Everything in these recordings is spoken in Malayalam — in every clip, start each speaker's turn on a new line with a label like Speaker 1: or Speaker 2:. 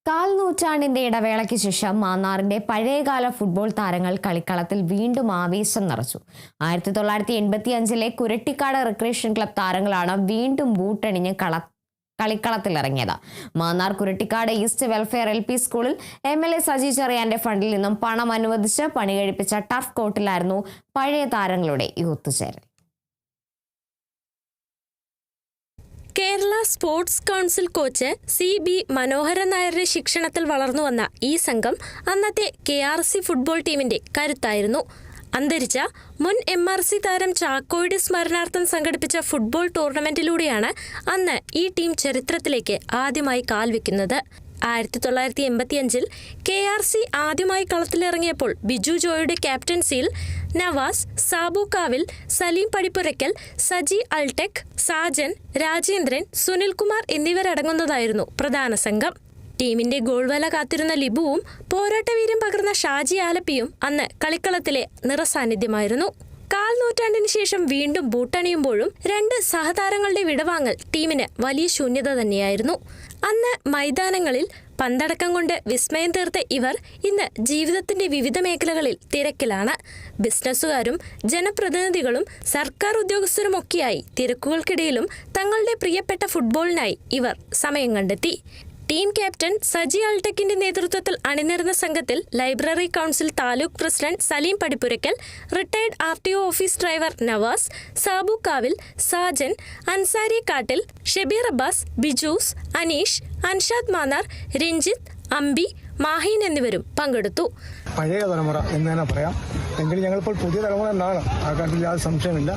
Speaker 1: കാൽ നൂറ്റാണ്ടിന്റെ ഇടവേളയ്ക്ക് ശേഷം മാന്നാറിന്റെ പഴയകാല ഫുട്ബോൾ താരങ്ങൾ കളിക്കളത്തിൽ വീണ്ടും ആവേശം നിറച്ചു. 1985 കുരട്ടിക്കാട് റിക്രിയേഷൻ ക്ലബ് താരങ്ങളാണ് വീണ്ടും ബൂട്ടണിഞ്ഞ് കളിക്കളത്തിലിറങ്ങിയത്. Mannar Kurattikkad east welfare LP സ്കൂളിൽ MLA സജി ചെറിയാന്റെ ഫണ്ടിൽ നിന്നും പണം അനുവദിച്ച് പണി കഴിപ്പിച്ച ടർഫ് കോർട്ടിലായിരുന്നു പഴയ താരങ്ങളുടെ ഈ ഒത്തുചേരൽ.
Speaker 2: Kerala sports council coach CB മനോഹരൻ നായരുടെ ശിക്ഷണത്തിൽ വളർന്നുവന്ന ഈ സംഘം അന്നത്തെ KRC ഫുട്ബോൾ ടീമിന്റെ കരുത്തായിരുന്നു. അന്തരിച്ച മുൻ MRC താരം ചാക്കോയുടെ സ്മരണാർത്ഥം സംഘടിപ്പിച്ച ഫുട്ബോൾ ടൂർണമെന്റിലൂടെയാണ് അന്ന് ഈ ടീം ചരിത്രത്തിലേക്ക് ആദ്യമായി കാൽവെക്കുന്നത്. 1985 KRC ആദ്യമായി കളത്തിലിറങ്ങിയപ്പോൾ ബിജു ജോയുടെ ക്യാപ്റ്റൻസിയിൽ നവാസ്, സാബു കാവിൽ, സലീം പടിപ്പുരയ്ക്കൽ, സജി അൾടെക്, സാജൻ, രാജേന്ദ്രൻ, സുനിൽകുമാർ എന്നിവരടങ്ങുന്നതായിരുന്നു പ്രധാന സംഘം. ടീമിന്റെ ഗോൾവല കാത്തിരുന്ന ലിബുവും പോരാട്ടവീര്യം പകർന്ന ഷാജി ആലപ്പിയും അന്ന് കളിക്കളത്തിലെ നിറസാന്നിധ്യമായിരുന്നു. കാൽ നൂറ്റാണ്ടിന് ശേഷം വീണ്ടും ബൂട്ടണിയുമ്പോഴും രണ്ട് സഹതാരങ്ങളുടെ വിടവാങ്ങൽ ടീമിന് വലിയ ശൂന്യത തന്നെയായിരുന്നു. അന്ന് മൈതാനങ്ങളിൽ പന്തടക്കം കൊണ്ട് വിസ്മയം തീർത്ത ഇവർ ഇന്ന് ജീവിതത്തിന്റെ വിവിധ മേഖലകളിൽ തിരക്കിലാണ്. ബിസിനസ്സുകാരും ജനപ്രതിനിധികളും സർക്കാർ ഉദ്യോഗസ്ഥരുമൊക്കെയായി തിരക്കുകൾക്കിടയിലും തങ്ങളുടെ പ്രിയപ്പെട്ട ഫുട്ബോളിനായി ഇവർ സമയം കണ്ടെത്തി. ടീം ക്യാപ്റ്റൻ സജി അൾടെക്കിന്റെ നേതൃത്വത്തിൽ അണിനിരന്ന സംഘത്തിൽ library council taluk president Salim Padippurakkal, retired RTO office driver Navas, Sabu Kavil, Sajan, Ansari Kattil, Shabeer Abbas, Bijus, Aneesh, Anshad Mannar, Ranjith, Ambi, Maheen എന്നിവരും പങ്കെടുത്തു.
Speaker 3: പഴയ തലമുറ എന്ന് തന്നെ പറയാം. എങ്കിലും ഞങ്ങളിപ്പോൾ പുതിയ തലമുറ എന്നാണ്, ആ കാര്യത്തിൽ യാതൊരു സംശയമില്ല.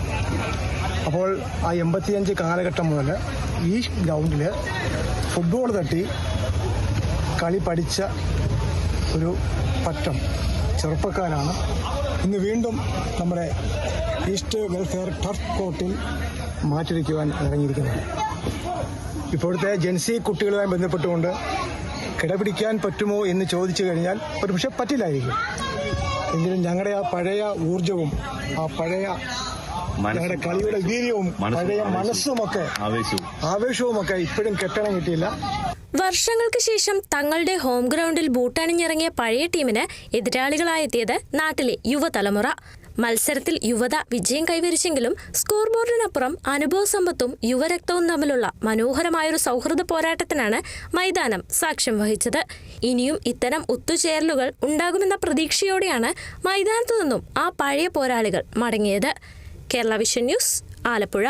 Speaker 3: അപ്പോൾ ആ 85 കാലഘട്ടം മുതൽ ഈ ഗ്രൗണ്ടിൽ ഫുട്ബോൾ തട്ടി കളി പഠിച്ച ഒരു പറ്റം ചെറുപ്പക്കാരാണ് ഇന്ന് വീണ്ടും നമ്മുടെ ഈസ്റ്റ് വെൽഫെയർ ടർഫ് കോർട്ടിൽ മാറ്റിവെക്കുവാൻ ഇറങ്ങിയിരിക്കുന്നത്. ഇപ്പോഴത്തെ ജെൻസി കുട്ടികളുമായി ബന്ധപ്പെട്ടുകൊണ്ട് കിടപിടിക്കാൻ പറ്റുമോ എന്ന് ചോദിച്ചു കഴിഞ്ഞാൽ ഒരു പക്ഷെ പറ്റില്ലായിരിക്കും. എങ്കിലും ഞങ്ങളുടെ ആ പഴയ ഊർജവും ആ പഴയ ഞങ്ങളുടെ കളിയുടെ വീര്യവും പഴയ മനസ്സുമൊക്കെ ആവേശവുമൊക്കെ ഇപ്പോഴും കെട്ടണം കിട്ടിയില്ല.
Speaker 2: വർഷങ്ങൾക്ക് ശേഷം തങ്ങളുടെ ഹോം ഗ്രൗണ്ടിൽ ബൂട്ടണിഞ്ഞിറങ്ങിയ പഴയ ടീമിന് എതിരാളികളായെത്തിയത് നാട്ടിലെ യുവതലമുറ. മത്സരത്തിൽ യുവത വിജയം കൈവരിച്ചെങ്കിലും സ്കോർ ബോർഡിനപ്പുറം അനുഭവ സമ്പത്തും യുവരക്തവും തമ്മിലുള്ള മനോഹരമായൊരു സൗഹൃദ പോരാട്ടത്തിനാണ് മൈതാനം സാക്ഷ്യം വഹിച്ചത്. ഇനിയും ഇത്തരം ഒത്തുചേരലുകൾ ഉണ്ടാകുമെന്ന പ്രതീക്ഷയോടെയാണ് മൈതാനത്തു നിന്നും ആ പഴയ പോരാളികൾ മടങ്ങിയത്. Kerala vision news, Alappuzha.